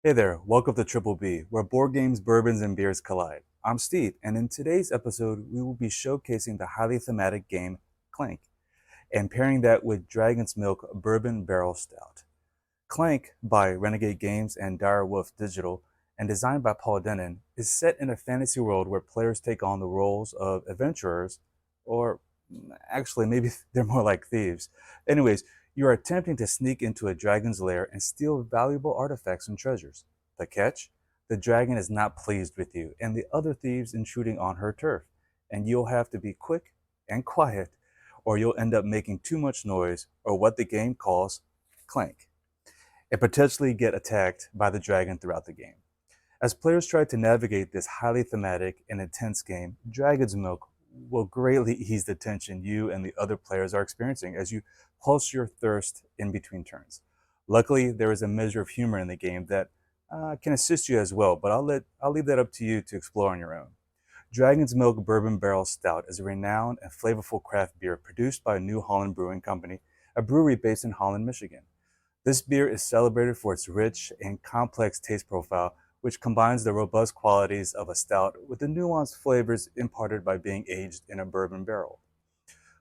Hey there, welcome to Triple B, where board games, bourbons, and beers collide. I'm Steve, and in today's episode, we will be showcasing the highly thematic game Clank, and pairing that with Dragon's Milk Bourbon Barrel Stout. Clank, by Renegade Games and Dire Wolf Digital, and designed by Paul Dennen, is set in a fantasy world where players take on the roles of adventurers, or actually, maybe they're more like thieves. Anyways, you are attempting to sneak into a dragon's lair and steal valuable artifacts and treasures. The catch? The dragon is not pleased with you and the other thieves intruding on her turf, and you'll have to be quick and quiet, or you'll end up making too much noise, or what the game calls clank, and potentially get attacked by the dragon throughout the game. As players try to navigate this highly thematic and intense game, Dragon's Milk will greatly ease the tension you and the other players are experiencing as you quench your thirst in between turns. Luckily, there is a measure of humor in the game that can assist you as well, but I'll leave that up to you to explore on your own. Dragon's Milk Bourbon Barrel Stout is a renowned and flavorful craft beer produced by New Holland Brewing Company, a brewery based in Holland, Michigan. This beer is celebrated for its rich and complex taste profile, which combines the robust qualities of a stout with the nuanced flavors imparted by being aged in a bourbon barrel.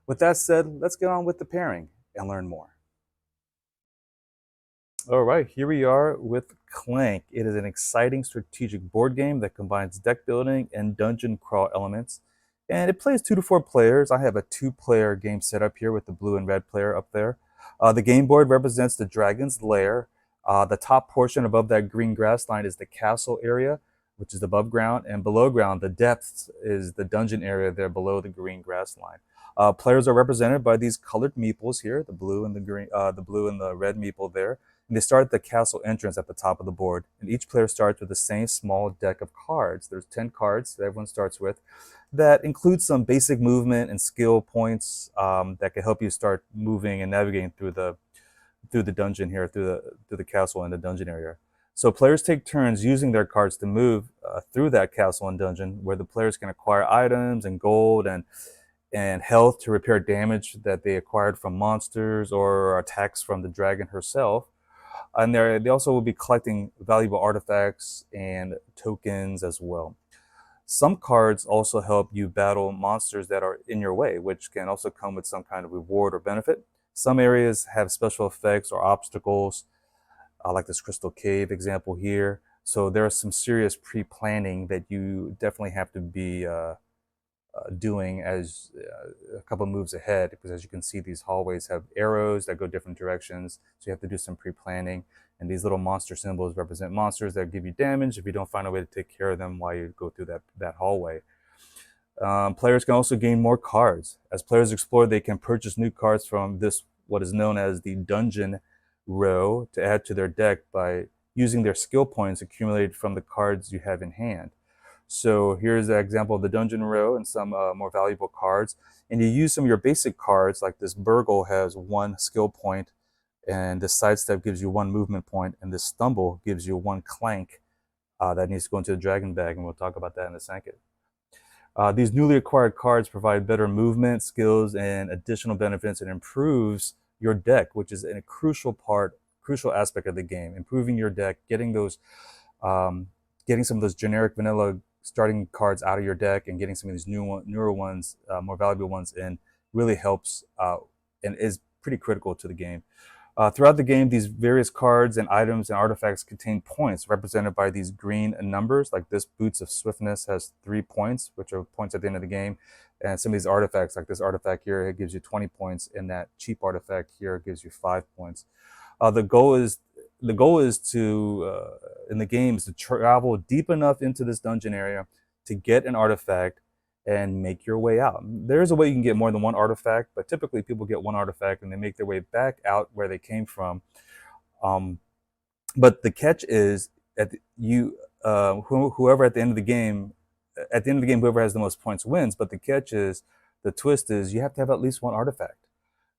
With that said, let's get on with the pairing and learn more. All right, here we are with Clank. It is an exciting strategic board game that combines deck building and dungeon crawl elements. And it plays 2 to 4 players. I have a 2-player game set up here with the blue and red player up there. The game board represents the dragon's lair. The top portion above that green grass line is the castle area, which is above ground, and below ground, the depths is the dungeon area there below the green grass line. Players are represented by these colored meeples here, the blue and the green, the blue and the red meeple there. And they start at the castle entrance at the top of the board. And each player starts with the same small deck of cards. There's 10 cards that everyone starts with that includes some basic movement and skill points that can help you start moving and navigating through the dungeon here, through the castle and the dungeon area. So players take turns using their cards to move through that castle and dungeon, where the players can acquire items and gold and health to repair damage that they acquired from monsters or attacks from the dragon herself. And they also will be collecting valuable artifacts and tokens as well. Some cards also help you battle monsters that are in your way, which can also come with some kind of reward or benefit. Some areas have special effects or obstacles, like this crystal cave example here. So there's some serious pre-planning that you definitely have to be doing as a couple moves ahead, because as you can see, these hallways have arrows that go different directions, so you have to do some pre-planning. And these little monster symbols represent monsters that give you damage if you don't find a way to take care of them while you go through that hallway. Players can also gain more cards. As players explore, they can purchase new cards from this, what is known as the dungeon row, to add to their deck by using their skill points accumulated from the cards you have in hand. So here's an example of the dungeon row and some more valuable cards. And you use some of your basic cards, like this burgle has 1 skill point, and this sidestep gives you 1 movement point, and this stumble gives you 1 clank that needs to go into the dragon bag, and we'll talk about that in a second. These newly acquired cards provide better movement, skills, and additional benefits, and improves your deck, which is a crucial aspect of the game. Improving your deck, getting some of those generic vanilla starting cards out of your deck and getting some of these newer ones, more valuable ones in, really helps and is pretty critical to the game. Throughout the game, these various cards and items and artifacts contain points represented by these green numbers. Like this Boots of Swiftness has 3 points, which are points at the end of the game. And some of these artifacts, like this artifact here, it gives you 20 points, and that cheap artifact here gives you 5 points. The goal is to in the game is to travel deep enough into this dungeon area to get an artifact and make your way out. There is a way you can get more than 1 artifact, but typically people get 1 artifact and they make their way back out where they came from. But the catch is whoever at the end of the game, whoever has the most points wins. But the twist is you have to have at least 1 artifact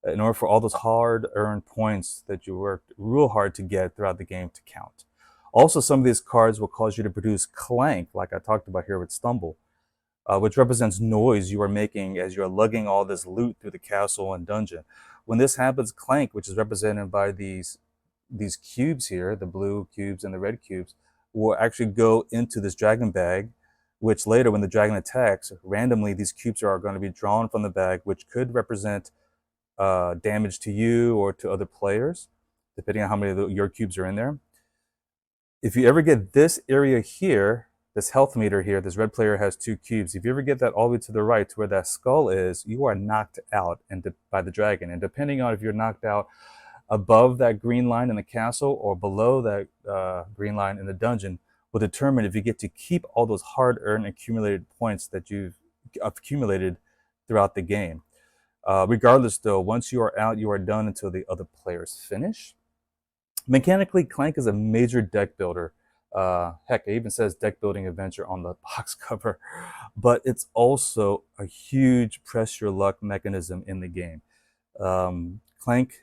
in order for all those hard-earned points that you worked real hard to get throughout the game to count. Also, some of these cards will cause you to produce clank, like I talked about here with stumble, which represents noise you are making as you're lugging all this loot through the castle and dungeon. When this happens, clank, which is represented by these these cubes here, the blue cubes and the red cubes, will actually go into this dragon bag, which later when the dragon attacks, randomly these cubes are going to be drawn from the bag, which could represent damage to you or to other players, depending on how many of your cubes are in there. If you ever get this area here, this health meter here, this red player has 2 cubes. If you ever get that all the way to the right to where that skull is, you are knocked out by the dragon. And depending on if you're knocked out above that green line in the castle or below that green line in the dungeon, will determine if you get to keep all those hard-earned accumulated points that you've accumulated throughout the game. Regardless, though, once you are out, you are done until the other players finish. Mechanically, Clank is a major deck builder. Heck, it even says deck building adventure on the box cover, but it's also a huge press your luck mechanism in the game. Clank,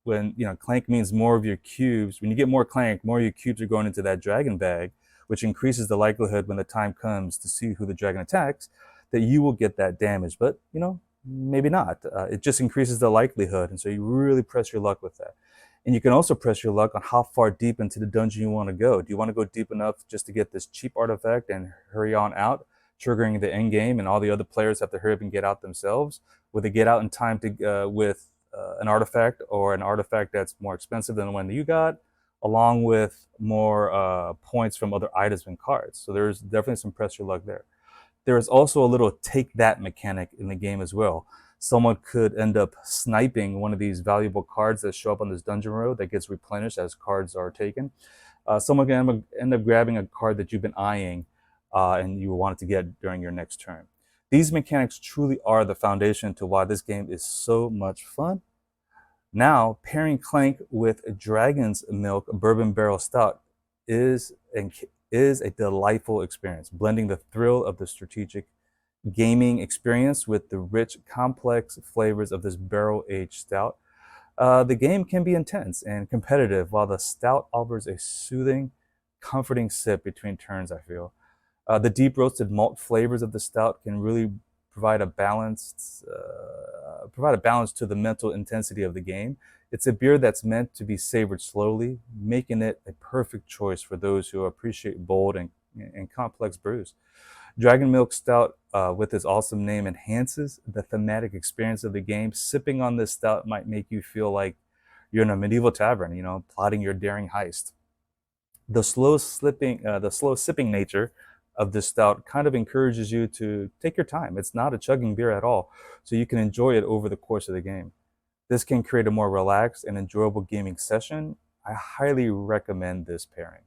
when Clank means more of your cubes. When you get more Clank, more of your cubes are going into that dragon bag, which increases the likelihood when the time comes to see who the dragon attacks that you will get that damage. But maybe not. It just increases the likelihood, and so you really press your luck with that. And you can also press your luck on how far deep into the dungeon you want to go. Do you want to go deep enough just to get this cheap artifact and hurry on out, triggering the end game, and all the other players have to hurry up and get out themselves? Will they get out in time to with an artifact, or an artifact that's more expensive than the one that you got, along with more points from other items and cards? So there's definitely some press your luck there. There is also a little take that mechanic in the game as well. Someone could end up sniping one of these valuable cards that show up on this dungeon road that gets replenished as cards are taken. Someone can end up grabbing a card that you've been eyeing and you wanted to get during your next turn. These mechanics truly are the foundation to why this game is so much fun. Now, pairing Clank with Dragon's Milk Bourbon Barrel Stout is a delightful experience, blending the thrill of the strategic gaming experience with the rich, complex flavors of this barrel-aged stout. The game can be intense and competitive, while the stout offers a soothing, comforting sip between turns, I feel. The deep roasted malt flavors of the stout can really provide a balance to the mental intensity of the game. It's a beer that's meant to be savored slowly, making it a perfect choice for those who appreciate bold and complex brews. Dragon Milk Stout, with its awesome name, enhances the thematic experience of the game. Sipping on this stout might make you feel like you're in a medieval tavern, plotting your daring heist. The slow sipping nature of this stout kind of encourages you to take your time. It's not a chugging beer at all, so you can enjoy it over the course of the game. This can create a more relaxed and enjoyable gaming session. I highly recommend this pairing.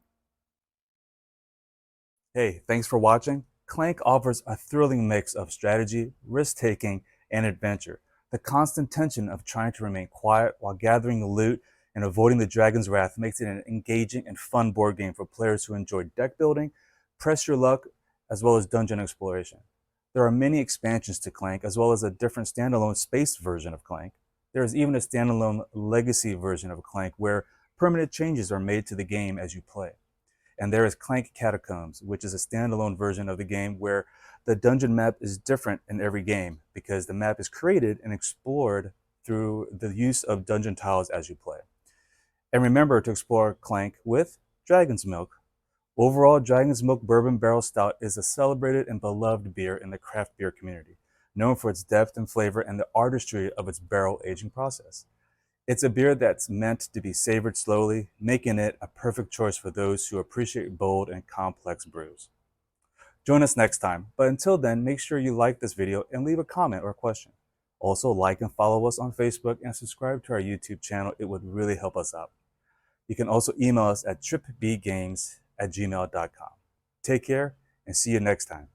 Hey, thanks for watching. Clank offers a thrilling mix of strategy, risk-taking, and adventure. The constant tension of trying to remain quiet while gathering loot and avoiding the dragon's wrath makes it an engaging and fun board game for players who enjoy deck building, press your luck, as well as dungeon exploration. There are many expansions to Clank, as well as a different standalone space version of Clank. There is even a standalone legacy version of Clank where permanent changes are made to the game as you play. And there is Clank Catacombs, which is a standalone version of the game where the dungeon map is different in every game because the map is created and explored through the use of dungeon tiles as you play. And remember to explore Clank with Dragon's Milk. Overall, Dragon's Milk Bourbon Barrel Stout is a celebrated and beloved beer in the craft beer community, known for its depth and flavor and the artistry of its barrel aging process. It's a beer that's meant to be savored slowly, making it a perfect choice for those who appreciate bold and complex brews. Join us next time, but until then, make sure you like this video and leave a comment or question. Also, like and follow us on Facebook and subscribe to our YouTube channel. It would really help us out. You can also email us at tripbgames@gmail.com. Take care and see you next time.